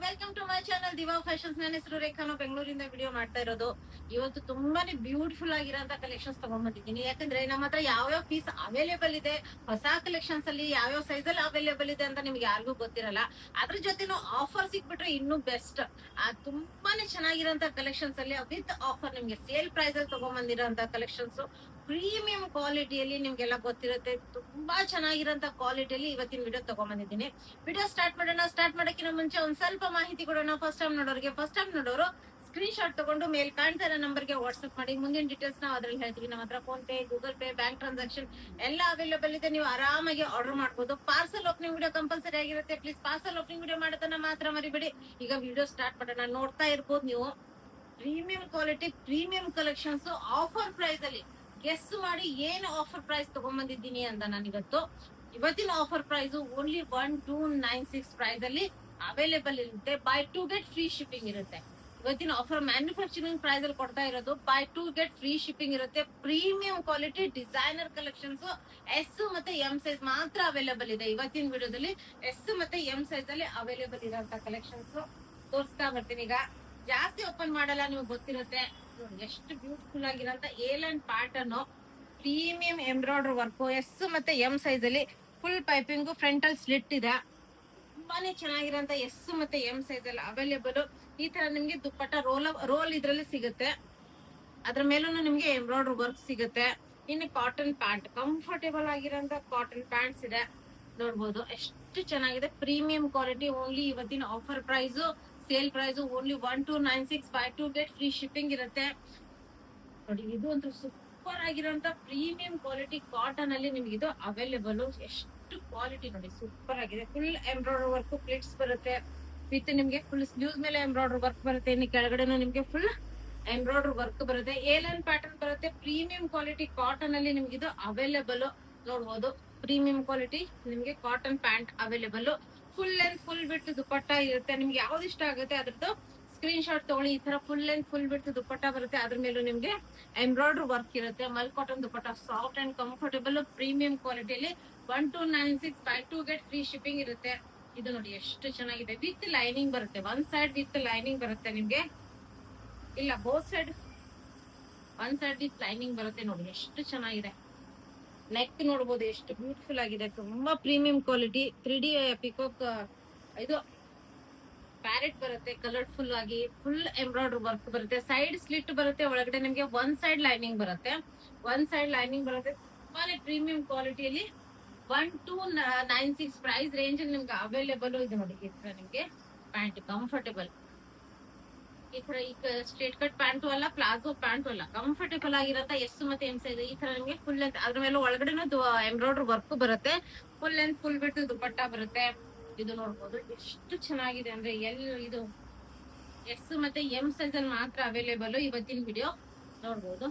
Welcome to my channel diva fashions. ನನ್ನ ಹೆಸರು ರೇಖಾನು, ಬೆಂಗಳೂರಿಂದ ವಿಡಿಯೋ ಮಾಡ್ತಾ ಇರೋದು. ಇವತ್ತು ತುಂಬಾನೇ ಬ್ಯೂಟಿಫುಲ್ ಆಗಿರೋಂತ ಕಲೆಕ್ಷನ್ಸ್ ತಗೊಂಡ್ಬಂದಿದ್ದೀನಿ. ಯಾಕಂದ್ರೆ ನಮ್ಮ ಹತ್ರ ಯಾವ್ಯಾವ ಪೀಸ್ ಅವೈಲೇಬಲ್ ಇದೆ, ಹೊಸ ಕಲೆಕ್ಷನ್ಸ್ ಅಲ್ಲಿ ಯಾವ್ಯಾವ ಸೈಜ್ ಅಲ್ಲಿ ಅವೈಲೇಬಲ್ ಇದೆ ಅಂತ ನಿಮ್ಗೆ ಯಾರಿಗೂ ಗೊತ್ತಿರಲ್ಲ. ಅದ್ರ ಜೊತೆ ಆಫರ್ ಸಿಕ್ಬಿಟ್ರೆ ಇನ್ನೂ ಬೆಸ್ಟ್. ತುಂಬಾನೇ ಚೆನ್ನಾಗಿರೋಂತ ಕಲೆಕ್ಷನ್ಸ್ ಅಲ್ಲಿ ವಿತ್ ಆಫರ್ ನಿಮ್ಗೆ ಸೇಲ್ ಪ್ರೈಸ್ ಅಲ್ಲಿ ತಗೊಂಡ್ಬಂದಿರೋಂತ ಕಲೆಕ್ಷನ್ಸ್ ಪ್ರೀಮಿಯಂ ಕ್ವಾಲಿಟಿಯಲ್ಲಿ ನಿಮ್ಗೆಲ್ಲ ಗೊತ್ತಿರುತ್ತೆ. ತುಂಬಾ ಚೆನ್ನಾಗಿರೋಂತ ಕ್ವಾಲಿಟಿಯಲ್ಲಿ ಇವತ್ತಿನ ವಿಡಿಯೋ ತಗೊಂಡ್ಬಂದಿದ್ದೀನಿ. ವಿಡಿಯೋ ಸ್ಟಾರ್ಟ್ ಮಾಡೋಣ. ಸ್ಟಾರ್ಟ್ ಮಾಡೋಕ್ಕಿಂತ ಮುಂಚೆ ಒಂದ್ ಸ್ವಲ್ಪ ಮಾಹಿತಿ ಕೊಡೋಣ. ಫಸ್ಟ್ ಟೈಮ್ ನೋಡೋರು ಸ್ಕ್ರೀನ್ ಶಾಟ್ ತಗೊಂಡು ಮೇಲ್ ಕಾಣ್ತಾ ಇರೋ ನಂಬರ್ಗೆ ವಾಟ್ಸ್ಆಪ್ ಮಾಡಿ. ಮುಂದಿನ ಡೀಟೇಲ್ಸ್ ನಾವು ಅದ್ರಲ್ಲಿ ಹೇಳ್ತೀವಿ. ನಮ್ಮ ಹತ್ರ phone pay, Google pay, bank transaction ಎಲ್ಲ ಅವೈಲೇಬಲ್ ಇದೆ. ನೀವು ಆರಾಮಾಗಿ ಆರ್ಡರ್ ಮಾಡ್ಬೋದು. ಪಾರ್ಸಲ್ ಓಪನಿಂಗ್ ವಿಡಿಯೋ ಕಂಪಲ್ಸರಿ ಆಗಿರುತ್ತೆ. ಪ್ಲೀಸ್ ಪಾರ್ಸಲ್ ಓಪನಿಂಗ್ ವಿಡಿಯೋ ಮಾಡೋದನ್ನ ಮಾತ್ರ ಮರಿಬೇಡಿ. ಈಗ ವಿಡಿಯೋ ಸ್ಟಾರ್ಟ್ ಮಾಡೋಣ. ನೋಡ್ತಾ ಇರ್ಬೋದು ನೀವು premium quality, premium collections offer price ಅಲ್ಲಿ. ಗೆಸ್ ಮಾಡಿ ಏನು ಆಫರ್ ಪ್ರೈಸ್ ತಗೊಂಡ್ಬಂದಿದ್ದೀನಿ ಅಂತ. ನಾನು ಇವತ್ತಿನ ಆಫರ್ ಪ್ರೈಸ್ ಓನ್ಲಿ 1296 ಪ್ರೈಸ್ ಅಲ್ಲಿ ಅವೈಲೇಬಲ್ ಇರುತ್ತೆ. ಬೈ 2 ಗೆಟ್ ಫ್ರೀ ಶಿಪ್ಪಿಂಗ್ ಇರುತ್ತೆ. ಇವತ್ತಿನ ಆಫರ್ ಮ್ಯಾನುಫ್ಯಾಕ್ಚರಿಂಗ್ ಪ್ರೈಸ್ ಅಲ್ಲಿ ಕೊಡ್ತಾ ಇರೋದು. ಬೈ 2 ಗೆಟ್ ಫ್ರೀ ಶಿಪ್ಪಿಂಗ್ ಇರುತ್ತೆ. Premium quality designer collections S ಮತ್ತೆ ಎಂ ಸೈಜ್ ಮಾತ್ರ ಅವೈಲೇಬಲ್ ಇದೆ. ಇವತ್ತಿನ ವಿಡಿಯೋದಲ್ಲಿ ಎಸ್ ಮತ್ತೆ ಎಂ ಸೈಜ್ ಅಲ್ಲಿ ಅವೈಲೇಬಲ್ ಇರೋಂತ ಕಲೆಕ್ಷನ್ಸ್ ತೋರಿಸ್ತಾ ಬರ್ತೀನಿ. ಈಗ ಜಾಸ್ತಿ ಓಪನ್ ಮಾಡಲ್ಲ, ನಿಮ್ಗೆ ಗೊತ್ತಿರುತ್ತೆ. ಎಷ್ಟು ಬ್ಯೂಟಿಫುಲ್ ಆಗಿರೋಂತ ಏಲನ್ pattern premium embroider work S ಮತ್ತೆ ಎಂ ಸೈಜ್ ಅಲ್ಲಿ ಫುಲ್ ಪೈಪಿಂಗ್, ಫ್ರಂಟಲ್ ಸ್ಲಿಟ್ ಇದೆ. ತುಂಬಾನೇ ಚೆನ್ನಾಗಿರೋಂತ ಎಸ್ ಮತ್ತೆ ಎಂ ಸೈಜ್ ಅಲ್ಲಿ ಅವೈಲೇಬಲ್. ಈ ತರ ನಿಮ್ಗೆ ದುಪ್ಪಟ್ಟ ರೋಲ್ ಇದ್ರಲ್ಲಿ ಸಿಗುತ್ತೆ. ಅದ್ರ ಮೇಲೂ ನಿಮ್ಗೆ ಎಂಬ್ರಾಯ್ಡರ್ ವರ್ಕ್ ಸಿಗುತ್ತೆ. ಇನ್ನು ಕಾಟನ್ ಪ್ಯಾಂಟ್, ಕಂಫರ್ಟೇಬಲ್ ಆಗಿರೋಂತ ಕಾಟನ್ ಪ್ಯಾಂಟ್ಸ್ ಇದೆ. ನೋಡ್ಬೋದು ಎಷ್ಟು ಚೆನ್ನಾಗಿದೆ. Premium quality. ಓನ್ಲಿ ಇವತ್ತಿನ offer price, sale price only 1296. Buy 2 get free shipping ಇರುತ್ತೆ. ನೋಡಿ, ಇದು ಅಂತೂ ಸೂಪರ್ ಆಗಿರೋಂತ ಪ್ರೀಮಿಯಂ ಕ್ವಾಲಿಟಿ ಕಾಟನ್ ಅಲ್ಲಿ ನಿಮ್ಗೆ ಇದು ಅವೈಲೇಬಲ್. ಎಷ್ಟು ಕ್ವಾಲಿಟಿ ನೋಡಿ, ಸೂಪರ್ ಆಗಿದೆ. ಫುಲ್ ಎಂಬ್ರಾಯ್ಡರ್ ವರ್ಕ್ ಪ್ಲೇಟ್ಸ್ ಬರುತ್ತೆ. ವಿತ್ ನಿಮ್ಗೆ ಫುಲ್ ಸ್ಲೀವ್ಸ್ ಮೇಲೆ ಎಂಬ್ರಾಯ್ಡರ್ ವರ್ಕ್ ಬರುತ್ತೆ. ಇನ್ನು ಕೆಳಗಡೆನೂ ನಿಮ್ಗೆ ಫುಲ್ ಎಂಬ್ರಾಯ್ಡರ್ ವರ್ಕ್ ಬರುತ್ತೆ. ಏಲನ್ ಪ್ಯಾಟರ್ನ್ ಬರುತ್ತೆ. ಪ್ರೀಮಿಯಂ ಕ್ವಾಲಿಟಿ ಕಾಟನ್ ಅಲ್ಲಿ ನಿಮ್ಗೆ ಇದು ಅವೈಲೇಬಲ್. ನೋಡ್ಬೋದು ಪ್ರೀಮಿಯಂ ಕ್ವಾಲಿಟಿ ನಿಮ್ಗೆ cotton pant available. Full length full ಬಿಡ್ತು ದುಪ್ಪಟ್ಟ ಇರುತ್ತೆ. ನಿಮ್ಗೆ ಯಾವ್ದು ಇಷ್ಟ ಆಗುತ್ತೆ ಅದ್ರದ್ದು ಸ್ಕ್ರೀನ್ ಶಾಟ್ ತಗೊಳ್ಳಿ. ಈ ತರ ಫುಲ್ ಲೆಂತ್ ಫುಲ್ ಬಿಡ್ತು ದುಪ್ಪಟ್ಟ ಬರುತ್ತೆ. ಅದ್ರ ಮೇಲೂ ನಿಮ್ಗೆ ಎಂಬ್ರಾಯ್ಡರ್ ವರ್ಕ್ ಇರುತ್ತೆ. ಮಲ್ cotton dupatta, soft and comfortable premium ಕ್ವಾಲಿಟಿಯಲ್ಲಿ 1296. ಬೈ 2 ಗೆಟ್ ಫ್ರೀ ಶಿಪ್ಪಿಂಗ್ ಇರುತ್ತೆ. ಇದು ನೋಡಿ ಎಷ್ಟು ಚೆನ್ನಾಗಿದೆ. ವಿತ್ ಲೈನಿಂಗ್ ಬರುತ್ತೆ. ಒನ್ ಸೈಡ್ ವಿತ್ ಲೈನಿಂಗ್ ಬರುತ್ತೆ ನಿಮ್ಗೆ, ಇಲ್ಲ both side one side with lining ಬರುತ್ತೆ. ನೋಡಿ ಎಷ್ಟು ಚೆನ್ನಾಗಿದೆ. ನೆಕ್ ನೋಡ್ಬೋದು ಎಷ್ಟು ಬ್ಯೂಟಿಫುಲ್ ಆಗಿದೆ. ತುಂಬಾ ಪ್ರೀಮಿಯಂ ಕ್ವಾಲಿಟಿ. 3D ಪಿಕಾಕ್ ಇದು ಪ್ಯಾರೆಟ್ ಬರುತ್ತೆ. ಕಲರ್ಫುಲ್ ಆಗಿ ಫುಲ್ ಎಂಬ್ರಾಯ್ಡರ್ ವರ್ಕ್ ಬರುತ್ತೆ. ಸೈಡ್ ಸ್ಲಿಟ್ ಬರುತ್ತೆ. ಒಳಗಡೆ ನಿಮ್ಗೆ ಒನ್ ಸೈಡ್ ಲೈನಿಂಗ್ ಬರುತ್ತೆ. ತುಂಬಾನೇ ಪ್ರೀಮಿಯಂ ಕ್ವಾಲಿಟಿಯಲ್ಲಿ 1296 ಪ್ರೈಸ್ ರೇಂಜ್ ಅಲ್ಲಿ ನಿಮ್ಗೆ ಅವೈಲೇಬಲ್. ಇದು ನೋಡಿ, ಈ ತರ ನಿಮ್ಗೆ ಪ್ಯಾಂಟ್ ಕಂಫರ್ಟೇಬಲ್. ಈ ತರ ಈಗ ಸ್ಟ್ರೇಟ್ ಕಟ್ ಪ್ಯಾಂಟು ಅಲ್ಲ, ಪ್ಲಾಜೋ ಪ್ಯಾಂಟು ಅಲ್ಲ, ಕಂಫರ್ಟೇಬಲ್ ಆಗಿರತ್ತ ಎಸ್ ಮತ್ತೆ ಎಂ ಸೈಜ್. ಈ ತರ ನಿಮ್ಗೆ ಫುಲ್ ಲೆಂತ್, ಅದ್ರ ಮೇಲೆ ಒಳಗಡೆನೂ ಎಂಬ್ರಾಯ್ಡರ್ ವರ್ಕ್ ಬರುತ್ತೆ. ಫುಲ್ ಲೆಂತ್ ಫುಲ್ ಬಿಟ್ಟು ದುಪ್ಪಟ್ಟ ಬರುತ್ತೆ. ಇದು ನೋಡ್ಬೋದು ಎಷ್ಟು ಚೆನ್ನಾಗಿದೆ ಅಂದ್ರೆ ಇದು ಎಸ್ ಮತ್ತೆ ಎಂ ಸೈಜ್ ಅಲ್ಲಿ ಮಾತ್ರ ಅವೈಲೇಬಲ್. ಇವತ್ತಿನ ವಿಡಿಯೋ ನೋಡ್ಬೋದು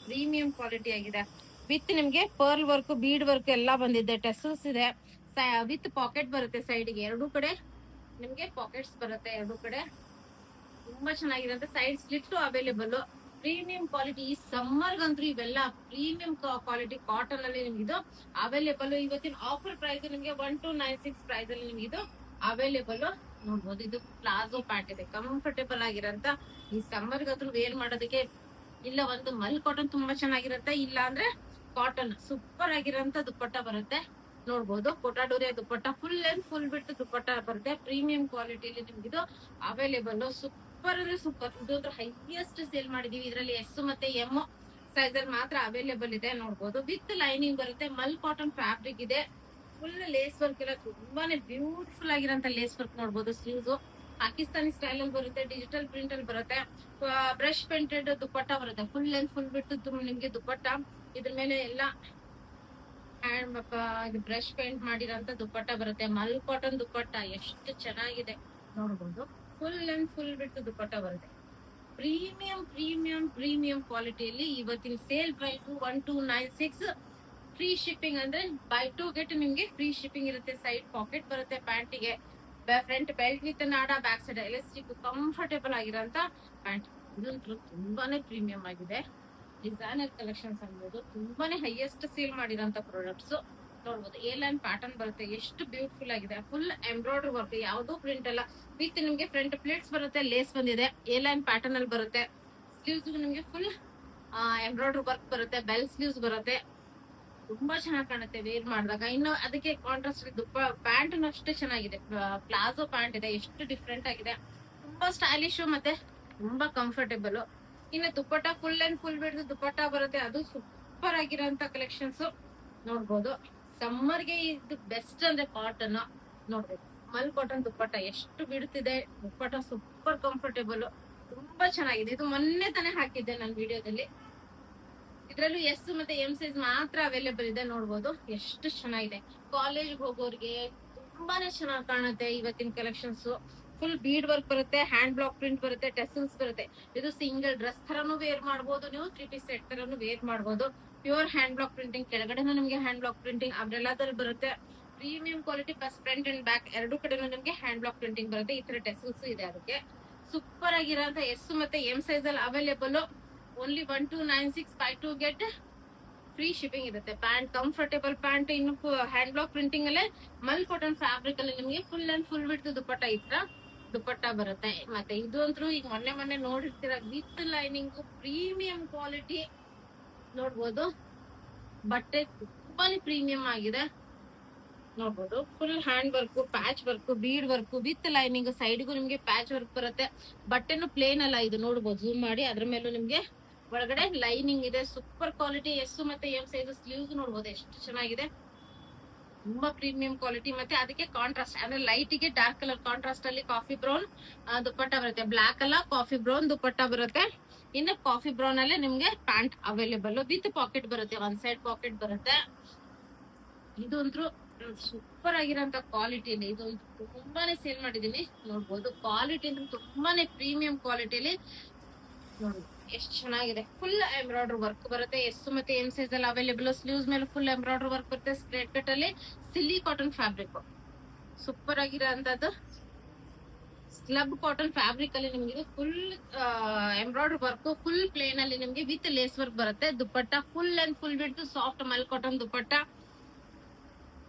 ಪ್ರೀಮಿಯಂ ಕ್ವಾಲಿಟಿ ಆಗಿದೆ. ವಿತ್ ನಿಮ್ಗೆ ಪರ್ಲ್ ವರ್ಕ್, ಬೀಡ್ ವರ್ಕ್ ಎಲ್ಲ ಬಂದಿದೆ. ಟೆಸಲ್ಸ್ ಇದೆ. ವಿತ್ ಪಾಕೆಟ್ ಬರುತ್ತೆ. ಸೈಡ್ಗೆ ಎರಡೂ ಕಡೆ ನಿಮ್ಗೆ ಪಾಕೆಟ್ಸ್ ಬರುತ್ತೆ. ಎರಡೂ ಕಡೆ ತುಂಬಾ ಚೆನ್ನಾಗಿದೆ ಅಂತ. Side slit available. Premium quality. ಈ ಸಮ್ಮರ್ ಗಂತೂ ಇವೆಲ್ಲ ಪ್ರೀಮಿಯಂ ಕ್ವಾಲಿಟಿ ಕಾಟನ್ ಅಲ್ಲಿ ನಿಮ್ಗೆ ಇದು ಅವೈಲೇಬಲ್. ಇವತ್ತಿನ ಆಫರ್ ಪ್ರೈಸ್ ನಿಮ್ಗೆ 1296 ಪ್ರೈಸ್ ಅಲ್ಲಿ ನಿಮ್ಗೆ ಇದು ಅವೈಲೇಬಲ್. ನೋಡ್ಬೋದು ಇದು ಪ್ಲಾಜೋ ಪ್ಯಾಂಟ್ ಇದೆ. ಕಂಫರ್ಟೇಬಲ್ ಆಗಿರಂತ ಈ ಸಮ್ಮರ್ ಗಂತೂ ವೇರ್ ಮಾಡೋದಕ್ಕೆ. ಇಲ್ಲ ಒಂದು ಮಲ್ ಕಾಟನ್ ತುಂಬಾ ಚೆನ್ನಾಗಿರುತ್ತೆ, ಇಲ್ಲ ಅಂದ್ರೆ ಕಾಟನ್ ಸೂಪರ್ ಆಗಿರೋಂತ ದುಪ್ಪಟ್ಟ ಬರುತ್ತೆ. ನೋಡ್ಬೋದು ಕೊಟಾಡೋರಿಯ ದುಪ್ಪಟ್ಟ, ಫುಲ್ ಲೆಂತ್ ಫುಲ್ ಬಿಟ್ಟು ದುಪ್ಪಟ್ಟ ಬರುತ್ತೆ. ಪ್ರೀಮಿಯಂ ಕ್ವಾಲಿಟಿಯಲ್ಲಿ ನಿಮ್ಗೆ ಇದು ಅವೈಲೇಬಲ್. ಸೂಪರ್ ಅಂದ್ರೆ ಸೂಪರ್. ಇದು ಹೈಯೆಸ್ಟ್ ಸೇಲ್ ಮಾಡಿದೀವಿ. ಇದರಲ್ಲಿ ಎಸ್ ಮತ್ತೆ ಎಂ ಸೈಜ್ ಅಲ್ಲಿ ಮಾತ್ರ ಅವೈಲೇಬಲ್ ಇದೆ. ನೋಡ್ಬೋದು ವಿತ್ ಲೈನಿಂಗ್ ಬರುತ್ತೆ. ಮಲ್ ಕಾಟನ್ ಫ್ಯಾಬ್ರಿಕ್ ಇದೆ. ಫುಲ್ ಲೇಸ್ ವರ್ಕ್ ಎಲ್ಲ ತುಂಬಾನೇ ಬ್ಯೂಟಿಫುಲ್ ಆಗಿರೋಂತ ಲೇಸ್ ವರ್ಕ್ ನೋಡ್ಬೋದು. ಸ್ಲೀವ್ಸ್ ಪಾಕಿಸ್ತಾನಿ ಸ್ಟೈಲ್ ಅಲ್ಲಿ ಬರುತ್ತೆ. ಡಿಜಿಟಲ್ ಪ್ರಿಂಟ್ ಅಲ್ಲಿ ಬರುತ್ತೆ. ಬ್ರಷ್ ಪೇಂಟೆಡ್ ದುಪ್ಪಟ್ಟ ಬರುತ್ತೆ. ಫುಲ್ ಲೆಂತ್ ಫುಲ್ ಬಿಟ್ಟು ನಿಮ್ಗೆ ದುಪ್ಪಟ್ಟ. ಇದ್ರ ಮೇಲೆ ಎಲ್ಲ ಬ್ರಷ್ ಪೇಂಟ್ ಮಾಡಿರೋಂತ ದುಪ್ಪಟ್ಟ ಬರುತ್ತೆ. ಮಲ್ ಕಾಟನ್ ದುಪ್ಪಟ್ಟ ಎಷ್ಟು ಚೆನ್ನಾಗಿದೆ ನೋಡ್ಬೋದು. ಫುಲ್ ಲೆಂತ್ ಫುಲ್ ಬಿಟ್ಟು ದುಪ್ಪಟ್ಟ ಬರುತ್ತೆ. ಪ್ರೀಮಿಯಂ ಪ್ರೀಮಿಯಂ ಪ್ರೀಮಿಯಂ ಕ್ವಾಲಿಟಿಯಲ್ಲಿ ಇವತ್ತಿನ ಸೇಲ್ ಪ್ರೈಸ್ 1296. ಫ್ರೀ ಶಿಪ್ಪಿಂಗ್ ಅಂದ್ರೆ ಬೈ 2 ಗೆಟ್ ನಿಮ್ಗೆ ಫ್ರೀ ಶಿಪ್ಪಿಂಗ್ ಇರುತ್ತೆ. ಸೈಡ್ ಪಾಕೆಟ್ ಬರುತ್ತೆ ಪ್ಯಾಂಟಿಗೆ. ಫ್ರಂಟ್ ಬೆಲ್ಟ್ ವಿತ್ ನಾಡ, ಬ್ಯಾಕ್ ಸೈಡ್ ಎಲಾಸ್ಟಿಕ್, ಕಂಫರ್ಟೇಬಲ್ ಆಗಿರೋಂತ ಪ್ಯಾಂಟ್. ಇದಂತೂ ತುಂಬಾನೇ ಪ್ರೀಮಿಯಂ ಆಗಿದೆ. ಡಿಸೈನರ್ ಕಲೆಕ್ಷನ್ಸ್ ಅನ್ಬೋದು. ತುಂಬಾನೇ ಹೈಯೆಸ್ಟ್ ಸೇಲ್ ಮಾಡಿರೋಂತ ಪ್ರಾಡಕ್ಟ್ಸ್. ನೋಡ್ಬೋದು ಎ ಲೈನ್ ಪ್ಯಾಟರ್ನ್ ಬರುತ್ತೆ, ಎಷ್ಟು ಬ್ಯೂಟಿಫುಲ್ ಆಗಿದೆ. ಫುಲ್ ಎಂಬ್ರಾಯ್ಡರಿ ವರ್ಕ್, ಯಾವ್ದು ಪ್ರಿಂಟ್ ಅಲ್ಲ. ವಿತ್ ನಿಮ್ಗೆ ಫ್ರಂಟ್ ಪ್ಲೇಟ್ಸ್ ಬರುತ್ತೆ, ಲೇಸ್ ಬಂದಿದೆ, ಎ ಲೈನ್ ಪ್ಯಾಟರ್ನ್ ಅಲ್ಲಿ ಬರುತ್ತೆ. ಸ್ಲೀವ್ಸ್ ನಿಮ್ಗೆ ಫುಲ್ ಎಂಬ್ರಾಯ್ಡರಿ ವರ್ಕ್ ಬರುತ್ತೆ, ಬೆಲ್ ಸ್ಲೀವ್ಸ್ ಬರುತ್ತೆ. ತುಂಬಾ ಚೆನ್ನಾಗಿ ಕಾಣುತ್ತೆ ವೇರ್ ಮಾಡಿದಾಗ. ಇನ್ನು ಅದಕ್ಕೆ ಕಾಂಟ್ರಾಸ್ಟ್ ಪ್ಯಾಂಟ್ ಅಷ್ಟೇ ಚೆನ್ನಾಗಿದೆ. ಪ್ಲಾಜೋ ಪ್ಯಾಂಟ್ ಇದೆ, ಎಷ್ಟು ಡಿಫ್ರೆಂಟ್ ಆಗಿದೆ, ತುಂಬಾ ಸ್ಟೈಲಿಶ್ ಮತ್ತೆ ತುಂಬಾ ಕಂಫರ್ಟೇಬಲ್. ಇನ್ನು ದುಪ್ಪಟ್ಟ ಫುಲ್ ಅಂಡ್ ಫುಲ್ ಬಿಡ್ದು ದುಪ್ಪಟ್ಟ ಬರುತ್ತೆ, ಅದು ಸೂಪರ್ ಆಗಿರೋಂತ ಕಲೆಕ್ಷನ್ಸ್ ನೋಡ್ಬೋದು. ಸಮ್ಮರ್ಗೆ ಇದು ಬೆಸ್ಟ್ ಅಂದ್ರೆ ಕಾಟನ್ ನೋಡ್ಬೇಕು. ಮಲ್ ಕಾಟನ್ ದುಪ್ಪಟ್ಟ ಎಷ್ಟು ಬಿಡುತ್ತಿದೆ, ದುಪ್ಪಟ್ಟ ಸೂಪರ್ ಕಂಫರ್ಟೇಬಲ್, ತುಂಬಾ ಚೆನ್ನಾಗಿದೆ. ಇದು ಮೊನ್ನೆ ತಾನೇ ಹಾಕಿದ್ದೆ ನನ್ನ ವಿಡಿಯೋದಲ್ಲಿ. ಇದ್ರಲ್ಲೂ ಎಸ್ ಮತ್ತೆ ಎಂ ಸೈಜ್ ಮಾತ್ರ ಅವೈಲೇಬಲ್ ಇದೆ, ನೋಡ್ಬೋದು ಎಷ್ಟು ಚೆನ್ನಾಗಿದೆ. ಕಾಲೇಜ್ ಹೋಗೋರ್ಗೆ ತುಂಬಾನೇ ಚೆನ್ನಾಗಿ ಕಾಣುತ್ತೆ ಇವತ್ತಿನ ಕಲೆಕ್ಷನ್ಸ್. ಫುಲ್ ಬೀಡ್ ವರ್ಕ್ ಬರುತ್ತೆ, ಹ್ಯಾಂಡ್ ಬ್ಲಾಕ್ ಪ್ರಿಂಟ್ ಬರುತ್ತೆ, ಟೆಸಲ್ಸ್ ಬರುತ್ತೆ. ಇದು ಸಿಂಗಲ್ ಡ್ರೆಸ್ ತರನು ವೇರ್ ಮಾಡಬಹುದು, ನೀವು 3 ಪೀಸ್ ಸೆಟ್ ತರನು ವೇರ್ ಮಾಡಬಹುದು. ಪ್ಯೂರ್ ಹ್ಯಾಂಡ್ ಬ್ಲಾಕ್ ಪ್ರಿಂಟಿಂಗ್, ಕೆಳಗಡೆನೂ ನಿಮ್ಗೆ ಹ್ಯಾಂಡ್ ಬ್ಲಾಕ್ ಪ್ರಿಂಟಿಂಗ್ ಅಬ್ರೆಲ್ಲಾದಲ್ಲಿ ಬರುತ್ತೆ. Premium quality plus front and back ಎರಡು ಕಡೆನೂ ನಿಮ್ಗೆ ಹ್ಯಾಂಡ್ ಬ್ಲಾಕ್ ಪ್ರಿಂಟಿಂಗ್ ಬರುತ್ತೆ. ಈ ತರ ಟೆಸಲ್ಸ್ ಇದೆ ಅದಕ್ಕೆ. ಸೂಪರ್ ಆಗಿರೋಂತ ಎಸ್ ಮತ್ತೆ ಎಂ ಸೈಜ್ ಅಲ್ಲಿ available. Only 1296 buy 2 get free shipping ಇರುತ್ತೆ. ಪ್ಯಾಂಟ್ ಕಂಫರ್ಟೇಬಲ್ ಪ್ಯಾಂಟ್, ಇನ್ನು ಹ್ಯಾಂಡ್ ಬ್ಲಾಕ್ ಪ್ರಿಂಟಿಂಗ್ ಅಲ್ಲೇ ಮಲ್ ಕಾಟನ್ ಫ್ಯಾಬ್ರಿಕ್ ಅಲ್ಲಿ ನಿಮಗೆ ಫುಲ್ ಅಂಡ್ ಫುಲ್ ಬಿಡ್ತು ದುಪ್ಪಟ್ಟ, ಈ ತರ ದುಪ್ಪಟ್ಟ ಬರುತ್ತೆ. ಮತ್ತೆ ಇದು ಅಂತೂ ಈಗ ಮೊನ್ನೆ ನೋಡಿರ್ತೀರ, ವಿತ್ ಲೈನಿಂಗ್ ಪ್ರೀಮಿಯಂ ಕ್ವಾಲಿಟಿ ನೋಡ್ಬೋದು. ಬಟ್ಟೆ ತುಂಬಾನೇ ಪ್ರೀಮಿಯಂ ಆಗಿದೆ ನೋಡ್ಬೋದು. Full hand work, patch work, bead work with lining. ಸೈಡ್ಗೂ ನಿಮ್ಗೆ ಪ್ಯಾಚ್ ವರ್ಕ್ ಬರುತ್ತೆ. ಬಟ್ಟೆನು ಪ್ಲೇನ್ ಅಲ್ಲ ಇದು, ನೋಡ್ಬೋದು ಜೂಮ್ ಮಾಡಿ. ಅದ್ರ ಮೇಲೂ ನಿಮ್ಗೆ ಒಳಗಡೆ ಲೈನಿಂಗ್ ಇದೆ. ಸೂಪರ್ ಕ್ವಾಲಿಟಿ ಎಸ್ ಮತ್ತೆ ಎಂ ಸೈಜ್ ಸ್ಲೀವ್ಸ್ ನೋಡ್ಬೋದು ಎಷ್ಟು ಚೆನ್ನಾಗಿದೆ, ತುಂಬಾ ಪ್ರೀಮಿಯಂ ಕ್ವಾಲಿಟಿ. ಮತ್ತೆ ಅದಕ್ಕೆ ಕಾಂಟ್ರಾಸ್ಟ್ ಅಂದ್ರೆ ಲೈಟ್ ಗೆ ಡಾರ್ಕ್ ಕಲರ್ ಕಾಂಟ್ರಾಸ್ಟ್ ಅಲ್ಲಿ ಕಾಫಿ ಬ್ರೌನ್ ದುಪ್ಪಟ್ಟ ಬರುತ್ತೆ, ಬ್ಲಾಕ್ ಅಲ್ಲ ಕಾಫಿ ಬ್ರೌನ್ ದುಪ್ಪಟ್ಟ ಬರುತ್ತೆ. ಇನ್ನು ಕಾಫಿ ಬ್ರೌನ್ ಅಲ್ಲೇ ನಿಮ್ಗೆ ಪ್ಯಾಂಟ್ ಅವೈಲೇಬಲ್ ವಿತ್ ಪಾಕೆಟ್ ಬರುತ್ತೆ, ಒನ್ ಸೈಡ್ ಪಾಕೆಟ್ ಬರುತ್ತೆ. ಇದು ಅಂತೂ ಸೂಪರ್ ಆಗಿರೋಂತ ಕ್ವಾಲಿಟಿಯಲ್ಲಿ, ಇದು ತುಂಬಾನೇ ಸೇಲ್ ಮಾಡಿದೀನಿ ನೋಡ್ಬೋದು. ಕ್ವಾಲಿಟಿ ಅಂದ್ರೆ ತುಂಬಾನೇ ಪ್ರೀಮಿಯಂ ಕ್ವಾಲಿಟಿಯಲ್ಲಿ ನೋಡಿ ಎಷ್ಟು ಚೆನ್ನಾಗಿದೆ. ಫುಲ್ ಎಂಬ್ರಾಯ್ಡರಿ ವರ್ಕ್ ಬರುತ್ತೆ, ಎಸ್ ಮತ್ತೆ ಎಂ ಸೈಜ್ ಅಲ್ಲಿ ಅವೈಲೇಬಲ್. ಸ್ಲೀವ್ಸ್ ಮೇಲೆ ಫುಲ್ ಎಂಬ್ರಾಯ್ಡರಿ ವರ್ಕ್ ಬರುತ್ತೆ. ಸ್ಟ್ರೇಟ್ ಕಟ್ ಅಲ್ಲಿ ಸಿಲ್ಲಿ ಕಾಟನ್ ಫ್ಯಾಬ್ರಿಕ್, ಸೂಪರ್ ಆಗಿರೋಂಥದ್ದು ಸ್ಲಬ್ ಕಾಟನ್ ಫ್ಯಾಬ್ರಿಕ್ ಅಲ್ಲಿ ನಿಮ್ಗೆ full embroidery work, full plain ಅಲ್ಲಿ ನಿಮ್ಗೆ ವಿತ್ ಲೇಸ್ ವರ್ಕ್ ಬರುತ್ತೆ. ದುಪ್ಪಟ್ಟ ಫುಲ್ ಅಂಡ್ ಫುಲ್ ಬಿಟ್ಟು ಸಾಫ್ಟ್ ಮಲ್ ಕಾಟನ್ ದುಪ್ಪಟ್ಟ.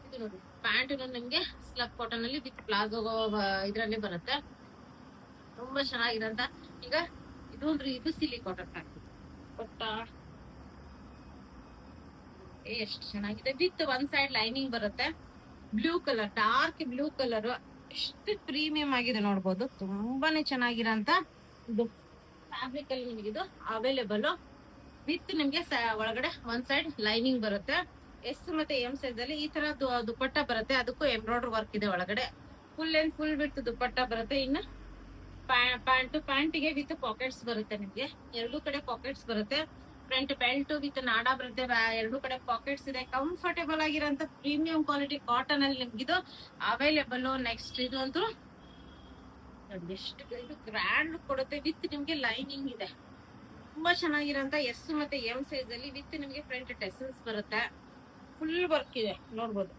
ಇದು ನೋಡಿ ಪ್ಯಾಂಟ್ ನಿಮ್ಗೆ ಸ್ಲಬ್ ಕಾಟನ್ ಅಲ್ಲಿ ವಿತ್ ಪ್ಲಾಜೋ ಇದ್ರಲ್ಲಿ ಬರುತ್ತೆ, ತುಂಬಾ ಚೆನ್ನಾಗಿರಂತ. ಈಗ ಇದು ಸಿಲಿ ಕಾಟನ್ ಫ್ಯಾಬ್ರಿಕ್ ದುಪ್ಪಟ್ಟ ಎಷ್ಟು ಚೆನ್ನಾಗಿದೆ. ವಿತ್ ಒನ್ ಸೈಡ್ ಲೈನಿಂಗ್ ಬರುತ್ತೆ. Blue colour, dark blue colour, ಎಷ್ಟು ಪ್ರೀಮಿಯಂ ಆಗಿದೆ ನೋಡ್ಬೋದು. ತುಂಬಾನೇ ಚೆನ್ನಾಗಿರೋಂತ ಇದು ಫ್ಯಾಬ್ರಿಕ್ ಅಲ್ಲಿ ನಿಮ್ಗೆ ಇದು ಅವೈಲೇಬಲ್. ವಿತ್ ನಿಮ್ಗೆ ಒಳಗಡೆ ಒನ್ ಸೈಡ್ ಲೈನಿಂಗ್ ಬರುತ್ತೆ. ಎಸ್ ಮತ್ತೆ ಎಂ ಸೈಜ್ ಅಲ್ಲಿ ಈ ತರ ದುಪ್ಪಟ್ಟ ಬರುತ್ತೆ, ಅದಕ್ಕೂ ಎಂಬ್ರಾಯ್ಡರಿ ವರ್ಕ್ ಇದೆ ಒಳಗಡೆ. ಫುಲ್ ಅಂಡ್ ಫುಲ್ ವಿತ್ ದುಪ್ಪಟ್ಟ ಬರುತ್ತೆ. ಇನ್ನು ಪ್ಯಾಂಟಿಗೆ ವಿತ್ ಪಾಕೆಟ್ಸ್ ಬರುತ್ತೆ ನಿಮ್ಗೆ, ಎರಡು ಕಡೆ ಪಾಕೆಟ್ಸ್ ಬರುತ್ತೆ. ಫ್ರಂಟ್ ಬೆಲ್ಟ್ ವಿತ್ ನಾಡಾ ಬರುತ್ತೆ, ಎರಡು ಕಡೆ ಪಾಕೆಟ್ಸ್ ಇದೆ. ಕಂಫರ್ಟೇಬಲ್ ಆಗಿರೋಂತ ಪ್ರೀಮಿಯಂ ಕ್ವಾಲಿಟಿ ಕಾಟನ್ ಅಲ್ಲಿ ನಿಮ್ಗಿದು ಅವೈಲೇಬಲ್. ನೆಕ್ಸ್ಟ್ ಇದು ಅಂತೂ ಎಷ್ಟು ಇದು ಗ್ರ್ಯಾಂಡ್ ಲುಕ್ ಕೊಡುತ್ತೆ. ವಿತ್ ನಿಮ್ಗೆ ಲೈನಿಂಗ್ ಇದೆ, ತುಂಬಾ ಚೆನ್ನಾಗಿರೋಂತ ಎಸ್ ಮತ್ತೆ ಎಂ ಸೈಜ್ ಅಲ್ಲಿ. ವಿತ್ ನಿಮ್ಗೆ ಫ್ರಂಟ್ ಟೆಸಲ್ಸ್ ಬರುತ್ತೆ, ಫುಲ್ ವರ್ಕ್ ಇದೆ ನೋಡ್ಬೋದು.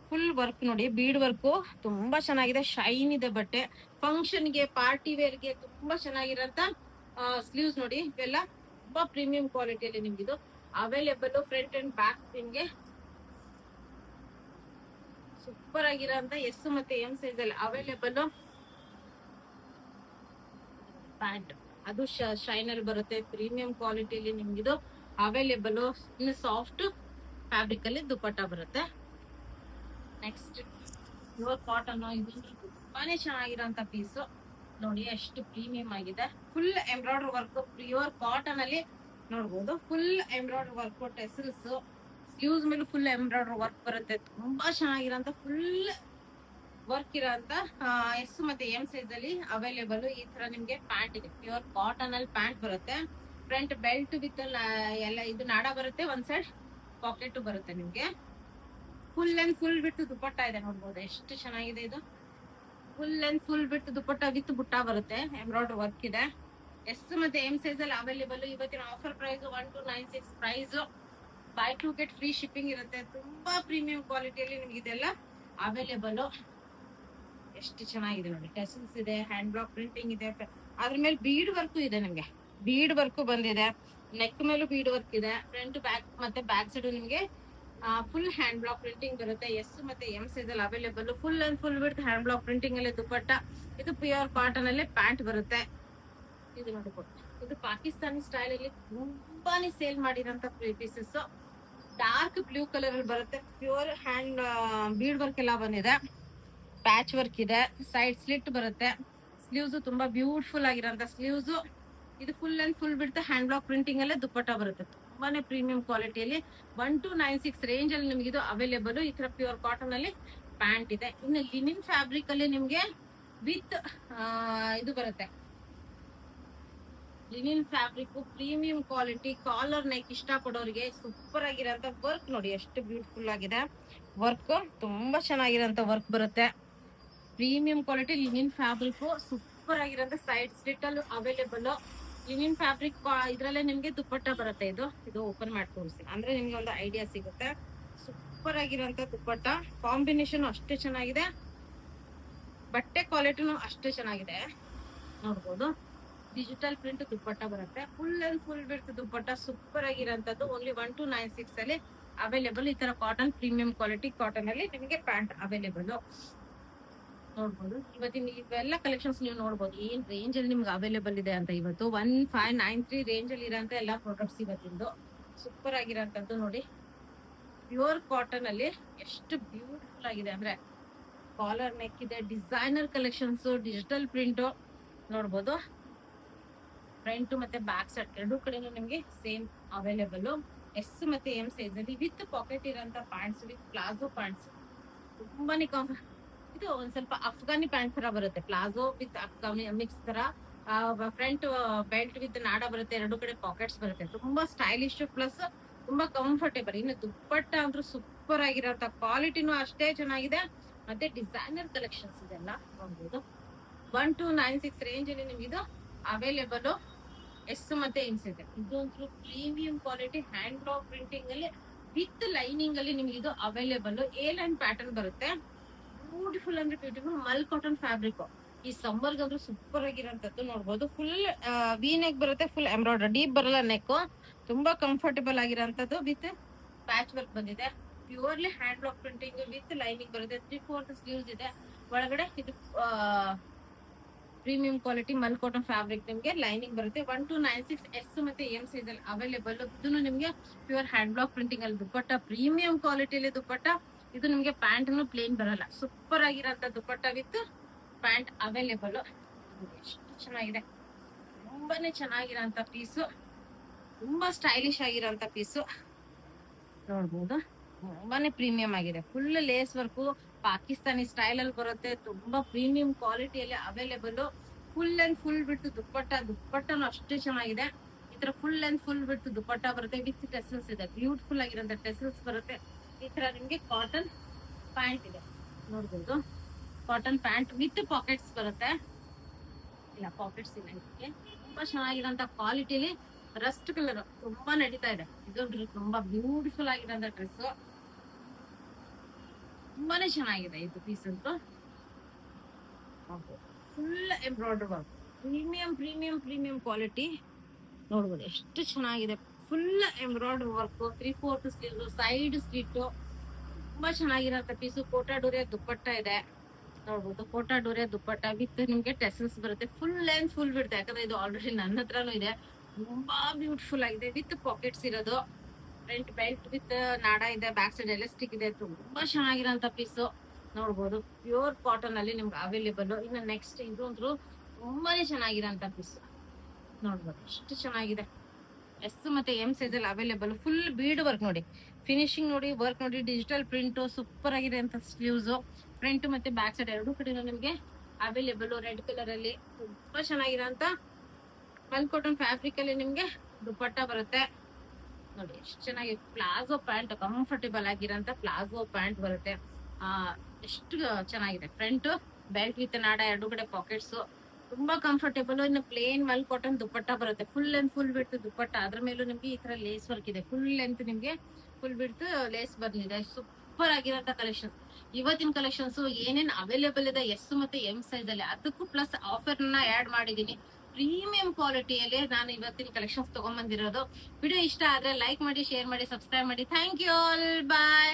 ಫುಲ್ ವರ್ಕ್ ನೋಡಿ, ಬೀಡ್ ವರ್ಕ್ ತುಂಬಾ ಚೆನ್ನಾಗಿದೆ, ಶೈನ್ ಇದೆ ಬಟ್ಟೆ. ಫಂಕ್ಷನ್ಗೆ ಪಾರ್ಟಿ ವೇರ್ಗೆ ತುಂಬಾ ಚೆನ್ನಾಗಿರೋಂತ ಸ್ಲೀವ್ಸ್ ನೋಡಿ, ಇವೆಲ್ಲ ತುಂಬಾ ಪ್ರೀಮಿಯಂ ಕ್ವಾಲಿಟಿಯಲ್ಲಿ ನಿಮ್ಗಿದು ಅವೈಲೇಬಲ್. ಫ್ರಂಟ್ ಅಂಡ್ ಬ್ಯಾಕ್ ನಿಮ್ಗೆ ಸೂಪರ್ ಆಗಿರೋಂತ ಎಸ್ ಮತ್ತೆ ಎಂ ಸೈಜ್ ಅಲ್ಲಿ ಅವೈಲೇಬಲ್. ಪ್ಯಾಂಟ್ ಅದು ಶೈನ್ ಅಲ್ಲಿ ಬರುತ್ತೆ, ಪ್ರೀಮಿಯಂ ಕ್ವಾಲಿಟಿಯಲ್ಲಿ ನಿಮ್ಗಿದು ಅವೈಲೇಬಲ್. ಇನ್ನು ಸಾಫ್ಟ್ ಫ್ಯಾಬ್ರಿಕ್ ಅಲ್ಲಿ ದುಪ್ಪಟ್ಟ ಬರುತ್ತೆ. ನೆಕ್ಸ್ಟ್ ಪ್ಯೂರ್ ಕಾಟನ್, ಇದು ತುಂಬಾನೇ ಚೆನ್ನಾಗಿರೋಂತ ಪೀಸ್ ನೋಡಿ, ಎಷ್ಟು ಪ್ರೀಮಿಯಂ ಆಗಿದೆ. Full embroidery work, pure cotton ಅಲ್ಲಿ ನೋಡ್ಬೋದು. Full embroidery work, tassels, sleeves ಮೇಲೆ ಫುಲ್ ಎಂಬ್ರಾಯ್ಡರಿ ವರ್ಕ್ ಬರುತ್ತೆ. ತುಂಬಾ ಚೆನ್ನಾಗಿರೋಂತ ಫುಲ್ ವರ್ಕ್ ಇರೋಂತ ಎಸ್ ಮತ್ತೆ ಎಂ ಸೈಜ್ ಅಲ್ಲಿ ಅವೈಲೇಬಲ್. ಈ ತರ ನಿಮ್ಗೆ ಪ್ಯಾಂಟ್ ಇದೆ, ಪ್ಯೂರ್ ಕಾಟನ್ ಅಲ್ಲಿ ಪ್ಯಾಂಟ್ ಬರುತ್ತೆ. ಫ್ರಂಟ್ ಬೆಲ್ಟ್ ವಿತ್ ಎಲ್ಲ ಇದು ನಾಡಾ ಬರುತ್ತೆ, ಒನ್ ಸೈಡ್ ಪಾಕೆಟ್ ಬರುತ್ತೆ ನಿಮ್ಗೆ. ಫುಲ್ ಅಂಡ್ ಫುಲ್ ಬಿಟ್ಟು ದುಪ್ಪಟ್ಟ ಇದೆ ನೋಡ್ಬೋದು, ಎಷ್ಟು ಚೆನ್ನಾಗಿದೆ ಇದು. ಫುಲ್ ಅಂಡ್ ಫುಲ್ ಬಿಟ್ಟು ದುಪ್ಪಟ್ಟ ವಿತ್ ಬುಟ್ಟ ಬರುತ್ತೆ, ಎಂಬ್ರಾಯ್ಡರಿ ವರ್ಕ್ ಇದೆ. ಎಸ್ ಮತ್ತೆ ಎಂ ಸೈಜ್ ಅಲ್ಲಿ ಅವೈಲೇಬಲ್. ಇವತ್ತಿನ offer price 1296 price. Buy 2 get free shipping ಇರುತ್ತೆ. ತುಂಬಾ ಪ್ರೀಮಿಯಂ ಕ್ವಾಲಿಟಿಯಲ್ಲಿ ನಿಮ್ಗೆ ಇದೆಲ್ಲ ಅವೈಲೇಬಲ್. ಎಷ್ಟು ಚೆನ್ನಾಗಿದೆ ನೋಡಿ, ಟೆಸಲ್ಸ್ ಇದೆ, ಹ್ಯಾಂಡ್ ಬ್ಲಾಕ್ ಪ್ರಿಂಟಿಂಗ್ ಇದೆ, ಅದ್ರ ಮೇಲೆ ಬೀಡ್ ವರ್ಕ್ ಇದೆ. ನಿಮ್ಗೆ ಬೀಡ್ ವರ್ಕ್ ಬಂದಿದೆ, ನೆಕ್ ಮೇಲೂ ಬೀಡ್ ವರ್ಕ್ ಇದೆ. ಫ್ರಂಟ್ ಬ್ಯಾಕ್ ಮತ್ತೆ ಬ್ಯಾಕ್ ಸೈಡ್ ನಿಮ್ಗೆ ಫುಲ್ ಹ್ಯಾಂಡ್ ಬ್ಲಾಕ್ ಪ್ರಿಂಟಿಂಗ್ ಬರುತ್ತೆ. ಎಸ್ ಮತ್ತೆ ಎಂ ಸೈಜ್ ಅಲ್ಲಿ available. Full and full width hand block printing ಅಲ್ಲಿ ದುಪ್ಪಟ್ಟ. ಇದು ಪ್ಯೂರ್ ಕಾಟನ್ ಅಲ್ಲಿ ಪ್ಯಾಂಟ್ ಬರುತ್ತೆ. ಇದು ನೋಡ್ಬೋದು, ಇದು ಪಾಕಿಸ್ತಾನಿ ಸ್ಟೈಲ್ ಅಲ್ಲಿ ತುಂಬಾನೇ ಸೇಲ್ ಮಾಡಿರೋಂತ ಪೀಸಸ್. ಡಾರ್ಕ್ ಬ್ಲೂ ಕಲರ್ ಅಲ್ಲಿ ಬರುತ್ತೆ. ಪ್ಯೂರ್ ಹ್ಯಾಂಡ್ ಬೀಡ್ ವರ್ಕ್ ಎಲ್ಲ ಬಂದಿದೆ. ಪ್ಯಾಚ್ ವರ್ಕ್ ಇದೆ. ಸೈಡ್ ಸ್ಲಿಟ್ ಬರುತ್ತೆ. ಸ್ಲೀವ್ಸ್ ತುಂಬಾ ಬ್ಯೂಟಿಫುಲ್ ಆಗಿರೋಂತ ಸ್ಲೀವ್ಸ್. ಇದು ಫುಲ್ ಅಂಡ್ ಫುಲ್ ಬಿಡ್ತಾ ಹ್ಯಾಂಡ್ ಬ್ಲಾಕ್ ಪ್ರಿಂಟಿಂಗ್ ಅಲ್ಲೇ ದುಪ್ಪಟ್ಟ ಬರುತ್ತೆ. ತುಂಬಾನೇ ಪ್ರೀಮಿಯಂ ಕ್ವಾಲಿಟಿಯಲ್ಲಿ 1296 ರೇಂಜ್ ಅಲ್ಲಿ ನಿಮ್ಗೆ ಇದು ಅವೈಲೇಬಲ್. ಈ ತರ ಪ್ಯೂರ್ ಕಾಟನ್ ಅಲ್ಲಿ ಪ್ಯಾಂಟ್ ಇದೆ. ಇನ್ನು ಲಿನಿನ್ ಫ್ಯಾಬ್ರಿಕ್ ಅಲ್ಲಿ ನಿಮ್ಗೆ ವಿತ್ ಇದು ಬರುತ್ತೆ. Linen fabric premium quality, collar neck ಇಷ್ಟ ಪಡೋರಿಗೆ ಸೂಪರ್ ಆಗಿರೋಂತ ವರ್ಕ್ ನೋಡಿ ಎಷ್ಟು ಬ್ಯೂಟಿಫುಲ್ ಆಗಿದೆ. ವರ್ಕ್ ತುಂಬಾ ಚೆನ್ನಾಗಿರೋಂತ ವರ್ಕ್ ಬರುತ್ತೆ. Premium quality linen fabric super ಆಗಿರೋಂತ ಸೈಡ್ ಸ್ಲಿಟ್ ಅಲ್ಲಿ ಅವೈಲೇಬಲ್. ಲಿನಿನ್ ಫ್ಯಾಬ್ರಿಕ್ ಇದ್ರಲ್ಲೇ ನಿಮ್ಗೆ ದುಪ್ಪಟ್ಟ ಬರುತ್ತೆ. ಇದು ಓಪನ್ ಮಾಡಿ ತೋರಿಸ್ತೀನಿ ಅಂದ್ರೆ ನಿಮ್ಗೆ ಒಂದು ಐಡಿಯಾ ಸಿಗುತ್ತೆ. ಸೂಪರ್ ಆಗಿರೋಂತ ದುಪ್ಪಟ್ಟ. ಕಾಂಬಿನೇಷನ್ ಅಷ್ಟೇ ಚೆನ್ನಾಗಿದೆ, ಬಟ್ಟೆ ಕ್ವಾಲಿಟಿನೂ ಅಷ್ಟೇ ಚೆನ್ನಾಗಿದೆ. ನೋಡ್ಬೋದು, ಡಿಜಿಟಲ್ ಪ್ರಿಂಟ್ ದುಪ್ಪಟ್ಟ ಬರುತ್ತೆ. ಫುಲ್ ಅಂಡ್ ಫುಲ್ ಬಿಡ್ತು ದುಪ್ಪಟ್ಟ. ಸೂಪರ್ ಆಗಿರೋಂಥದ್ದು. ಓನ್ಲಿ 1296 ಅಲ್ಲಿ ಅವೈಲೇಬಲ್. ಈ ತರ ಕಾಟನ್ ಪ್ರೀಮಿಯಂ ಕ್ವಾಲಿಟಿ ಕಾಟನ್ ಅಲ್ಲಿ ನಿಮಗೆ ಪ್ಯಾಂಟ್ ಅವೈಲೇಬಲ್. ನೋಡ್ಬೋದು, ಇವತ್ತಿನ ಇವೆಲ್ಲ ಕಲೆಕ್ಷನ್ಸ್ ನೀವು ನೋಡ್ಬೋದು ಏನ್ ರೇಂಜ್ ಅಲ್ಲಿ ನಿಮ್ಗೆ ಅವೈಲೇಬಲ್ ಇದೆ ಅಂತ. ಇವತ್ತು 1593 ರೇಂಜ್ ಅಲ್ಲಿ ಇರೋಂತ ಎಲ್ಲಾ ಪ್ರಾಡಕ್ಟ್ಸ್ ಇವತ್ತಿಂದು. ಸೂಪರ್ ಆಗಿರೋಂಥದ್ದು ನೋಡಿ. ಪ್ಯೂರ್ ಕಾಟನ್ ಅಲ್ಲಿ ಎಷ್ಟು ಬ್ಯೂಟಿಫುಲ್ ಆಗಿದೆ ಅಂದ್ರೆ, ಕಾಲರ್ ನೆಕ್ ಇದೆ. ಡಿಸೈನರ್ ಕಲೆಕ್ಷನ್ಸ್, ಡಿಜಿಟಲ್ ಪ್ರಿಂಟ್ ನೋಡ್ಬೋದು. ಫ್ರಂಟ್ ಮತ್ತೆ ಬ್ಯಾಕ್ ಸೈಡ್ ಎರಡೂ ಕಡೆನೂ ನಿಮ್ಗೆ ಸೇಮ್ ಅವೈಲೇಬಲ್. ಎಸ್ ಮತ್ತೆ ಎಂ ಸೈಜ್ ಅಲ್ಲಿ ವಿತ್ ಪಾಕೆಟ್ ಇರೋಂತ ಪ್ಯಾಂಟ್ಸ್, ವಿತ್ ಪ್ಲಾಜೋ ಪ್ಯಾಂಟ್ಸ್. ತುಂಬಾನೇ ಇದು ಒಂದ್ ಸ್ವಲ್ಪ ಅಫ್ಘಾನಿ ಪ್ಯಾಂಟ್ ತರ ಬರುತ್ತೆ. ಪ್ಲಾಜೋ ವಿತ್ ಅಫ್ಘಾನಿ ಮಿಕ್ಸ್ ತರ. ಫ್ರಂಟ್ ಬೆಲ್ಟ್ ವಿತ್ ನಾಡ ಬರುತ್ತೆ. ಎರಡು ಕಡೆ ಪಾಕೆಟ್ಸ್ ಬರುತ್ತೆ. ತುಂಬಾ ಸ್ಟೈಲಿಶ್ ಪ್ಲಸ್ ತುಂಬಾ ಕಂಫರ್ಟೇಬಲ್. ಇನ್ನು ದುಪ್ಪಟ್ಟ ಅಂದ್ರೂ ಸೂಪರ್ ಆಗಿರೋಂತ ಕ್ವಾಲಿಟಿನೂ ಅಷ್ಟೇ ಚೆನ್ನಾಗಿದೆ. ಮತ್ತೆ ಡಿಸೈನರ್ ಕಲೆಕ್ಷನ್ಸ್ ಇದೆಲ್ಲ ನೋಡ್ಬೋದು. 1296 ರೇಂಜ್ ಅಲ್ಲಿ ನಿಮ್ಗೆ ಇದು ಅವೈಲೇಬಲ್. ಎಸ್ ಮತ್ತೆ ಎಮ್ ಇದೆ. ಇದೊಂದು premium quality hand block printing ಅಲ್ಲಿ ವಿತ್ ಲೈನಿಂಗ್ ಅಲ್ಲಿ ನಿಮ್ಗೆ ಇದು ಅವೈಲೇಬಲ್. ಎ ಲೈನ್ ಪ್ಯಾಟರ್ನ್ ಬರುತ್ತೆ. ಬ್ಯೂಟಿಫುಲ್ ಅಂದ್ರೆ ಬ್ಯೂಟಿಫುಲ್ ಮಲ್ ಕಾಟನ್ ಫ್ಯಾಬ್ರಿಕ್. ಈ ಸಮ್ಮರ್ ಗಂದ್ರೂ ಸೂಪರ್ ಆಗಿರೋಂಥದ್ದು ನೋಡ್ಬೋದು. ಫುಲ್ ವಿ ನೆಕ್ ಬರುತ್ತೆ. ಫುಲ್ ಎಂಬ್ರಾಯ್ಡರಿ, ಡೀಪ್ ಬರಲ್ಲ ನೆಕ್. ತುಂಬಾ ಕಂಫರ್ಟೇಬಲ್ ಆಗಿರೋಂಥದ್ದು ವಿತ್ ಪ್ಯಾಚ್ ವರ್ಕ್ ಬಂದಿದೆ. Purely hand block printing with lining ಬರುತ್ತೆ. 3/4 ಸ್ಲೀವ್ಸ್ ಇದೆ. ಒಳಗಡೆ ಇದು premium quality mul cotton fabric ನಿಮ್ಗೆ ಲೈನಿಂಗ್ ಬರುತ್ತೆ. 1296 ಎಸ್ ಮತ್ತೆ ಎಂ ಸೈಜ್ ಅಲ್ಲಿ ಅವೈಲೇಬಲ್. ಇದನ್ನು ನಿಮ್ಗೆ ಪ್ಯೂರ್ ಹ್ಯಾಂಡ್ ಬ್ಲಾಕ್ ಪ್ರಿಂಟಿಂಗ್ ಅಲ್ಲಿ ದುಪ್ಪಟ್ಟ, ಪ್ರೀಮಿಯಂ ಕ್ವಾಲಿಟಿಯಲ್ಲಿ ದುಪ್ಪಟ್ಟ. ಇದು ನಿಮ್ಗೆ ಪ್ಯಾಂಟ್ ಪ್ಲೇನ್ ಬರಲ್ಲ. ಸೂಪರ್ ಆಗಿರೋಂತ ದುಪ್ಪಟ್ಟ ವಿತ್ ಪ್ಯಾಂಟ್ ಅವೈಲೇಬಲ್. ಎಷ್ಟು ಚೆನ್ನಾಗಿದೆ, ತುಂಬಾನೇ ಚೆನ್ನಾಗಿರೋಂತ ಪೀಸು, ತುಂಬಾ ಸ್ಟೈಲಿಶ್ ಆಗಿರೋಂತ ಪೀಸು ನೋಡ್ಬೋದು. ತುಂಬಾನೇ ಪ್ರೀಮಿಯಂ ಆಗಿದೆ. Full lace work Pakistani style ಅಲ್ಲಿ ಬರುತ್ತೆ. ತುಂಬಾ ಪ್ರೀಮಿಯಂ ಕ್ವಾಲಿಟಿಯಲ್ಲಿ ಅವೈಲೇಬಲ್. ಫುಲ್ ಅಂಡ್ ಫುಲ್ ಬಿಟ್ಟು ದುಪ್ಪಟ್ಟನು ಅಷ್ಟೇ ಚೆನ್ನಾಗಿದೆ. ಈ ತರ ಫುಲ್ ಅಂಡ್ ಫುಲ್ ಬಿಟ್ಟು ದುಪ್ಪಟ್ಟ ಬರುತ್ತೆ. ವಿತ್ ಟೆಸಲ್ಸ್ ಇದೆ. ಬ್ಯೂಟಿಫುಲ್ ಆಗಿರೋಂತ ಟೆಸಲ್ಸ್ ಬರುತ್ತೆ. ಈ ತರ ನಿಮ್ಗೆ ಕಾಟನ್ ಪ್ಯಾಂಟ್ ಇದೆ ನೋಡ್ಬೋದು. ಕಾಟನ್ ಪ್ಯಾಂಟ್ ವಿತ್ ಪಾಕೆಟ್ಸ್ ಬರುತ್ತೆ. ಇಲ್ಲ ಪಾಕೆಟ್ಸ್ ಇಲ್ಲ ಇದಕ್ಕೆ. ತುಂಬಾ ಚೆನ್ನಾಗಿರೋಂತ ಕ್ವಾಲಿಟಿಲಿ ರಸ್ಟ್ ಕಲರ್ ತುಂಬಾ ನಡೀತಾ ಇದೆ. ಇದೊಂದು ತುಂಬಾ ಬ್ಯೂಟಿಫುಲ್ ಆಗಿರೋಂತ ಡ್ರೆಸ್. ತುಂಬಾನೇ ಚೆನ್ನಾಗಿದೆ ಇದು ಪೀಸ್ ಅಂತೂ. Full embroidery work, premium premium premium quality ನೋಡ್ಬೋದು. ಎಷ್ಟು ಚೆನ್ನಾಗಿದೆ. Full embroidery work, 3/4 sleeve, side slit. ತುಂಬಾ ಚೆನ್ನಾಗಿರೋಂತ ಪೀಸು. ಕೋಟಾ ಡೋರಿಯಾ ದುಪ್ಪಟ್ಟ ಇದೆ ನೋಡ್ಬೋದು. ಕೋಟಾ ಡೋರಿಯಾ ದುಪ್ಪಟ್ಟ ವಿತ್ ನಿಮ್ಗೆ ಟೆಸಲ್ಸ್ ಬರುತ್ತೆ. ಫುಲ್ ಲೆಂತ್ ಫುಲ್ ಬಿಡುತ್ತೆ. ಯಾಕಂದ್ರೆ ಇದು ಆಲ್ರೆಡಿ ನನ್ನ ಹತ್ರನೂ ಇದೆ. ತುಂಬಾ ಬ್ಯೂಟಿಫುಲ್ ಆಗಿದೆ ವಿತ್ ಪಾಕೆಟ್ಸ್ ಇರೋದು. ಫ್ರಂಟ್ ಬೆಲ್ಟ್ ವಿತ್ ನಾಡ ಇದೆ. ಬ್ಯಾಕ್ ಸೈಡ್ ಎಲಾಸ್ಟಿಕ್ ಇದೆ. ತುಂಬಾ ಚೆನ್ನಾಗಿರೋಂತ ಪೀಸು ನೋಡ್ಬೋದು. ಪ್ಯೂರ್ ಕಾಟನ್ ಅಲ್ಲಿ ನಿಮ್ಗೆ ಅವೈಲೇಬಲ್. ಇನ್ನು ನೆಕ್ಸ್ಟ್ ಇದು ಅಂದ್ರೂ ತುಂಬಾನೇ ಚೆನ್ನಾಗಿರೋಂತ ಪೀಸು ನೋಡ್ಬೋದು. ಎಷ್ಟು ಚೆನ್ನಾಗಿದೆ. ಎಸ್ ಮತ್ತೆ ಎಂ ಸೈಜ್ ಅಲ್ಲಿ ಅವೈಲೇಬಲ್. ಫುಲ್ ಬೀಡ್ ವರ್ಕ್ ನೋಡಿ, ಫಿನಿಶಿಂಗ್ ನೋಡಿ, ವರ್ಕ್ ನೋಡಿ. ಡಿಜಿಟಲ್ ಪ್ರಿಂಟ್ ಸೂಪರ್ ಆಗಿದೆ ಅಂತ ಸ್ಲೀವ್ಸ್. ಫ್ರಂಟ್ ಮತ್ತೆ ಬ್ಯಾಕ್ ಸೈಡ್ ಎರಡು ಕಡೆ ನಿಮ್ಗೆ ಅವೈಲೇಬಲ್. ರೆಡ್ ಕಲರ್ ಅಲ್ಲಿ ತುಂಬಾ ಚೆನ್ನಾಗಿರೋಂತ ಮಲ್ ಕಾಟನ್ ಫ್ಯಾಬ್ರಿಕ್ ಅಲ್ಲಿ ನಿಮ್ಗೆ ದುಪ್ಪಟ್ಟ ಬರುತ್ತೆ ನೋಡಿ. ಎಷ್ಟು ಚೆನ್ನಾಗಿ ಪ್ಲಾಜೋ ಪ್ಯಾಂಟ್, ಕಂಫರ್ಟೇಬಲ್ ಆಗಿರೋಂತ ಪ್ಲಾಜೋ ಪ್ಯಾಂಟ್ ಬರುತ್ತೆ. ಎಷ್ಟು ಚೆನ್ನಾಗಿದೆ. ಫ್ರಂಟ್ ಬೆಲ್ಟ್ ವಿತ್ ನಾಡ, ಎರಡು ಕಡೆ ಪಾಕೆಟ್ಸ್, ತುಂಬಾ ಕಂಫರ್ಟೇಬಲ್. ಇನ್ನು ಪ್ಲೇನ್ ಮಲ್ ಕಾಟನ್ ದುಪ್ಪಟ್ಟ ಬರುತ್ತೆ. ಫುಲ್ ಲೆಂತ್ ಫುಲ್ ಬಿಡ್ತು ದುಪ್ಪಟ್ಟ. ಅದ್ರ ಮೇಲೂ ನಿಮ್ಗೆ ಈ ತರ ಲೇಸ್ ವರ್ಕ್ ಇದೆ. ಫುಲ್ ಲೆಂತ್ ನಿಮ್ಗೆ ಫುಲ್ ಬಿಡ್ತು ಲೇಸ್ ಬಂದಿದೆ. ಸೂಪರ್ ಆಗಿರೋಂತ ಕಲೆಕ್ಷನ್ಸ್. ಇವತ್ತಿನ ಕಲೆಕ್ಷನ್ಸ್ ಏನೇನ್ ಅವೈಲೇಬಲ್ ಇದೆ ಎಸ್ ಮತ್ತೆ ಎಂ ಸೈಜ್ ಅಲ್ಲಿ, ಅದಕ್ಕೂ ಪ್ಲಸ್ ಆಫರ್ ನ ಆಡ್ ಮಾಡಿದೀನಿ. ಪ್ರೀಮಿಯಂ ಕ್ವಾಲಿಟಿಯಲ್ಲಿ ನಾನು ಇವತ್ತಿನ ಕಲೆಕ್ಷನ್ಸ್ ತಗೊಂಡ್ಬಂದಿರೋದು. ವಿಡಿಯೋ ಇಷ್ಟ ಆದ್ರೆ ಲೈಕ್ ಮಾಡಿ, ಶೇರ್ ಮಾಡಿ, ಸಬ್ಸ್ಕ್ರೈಬ್ ಮಾಡಿ. Thank you all, bye.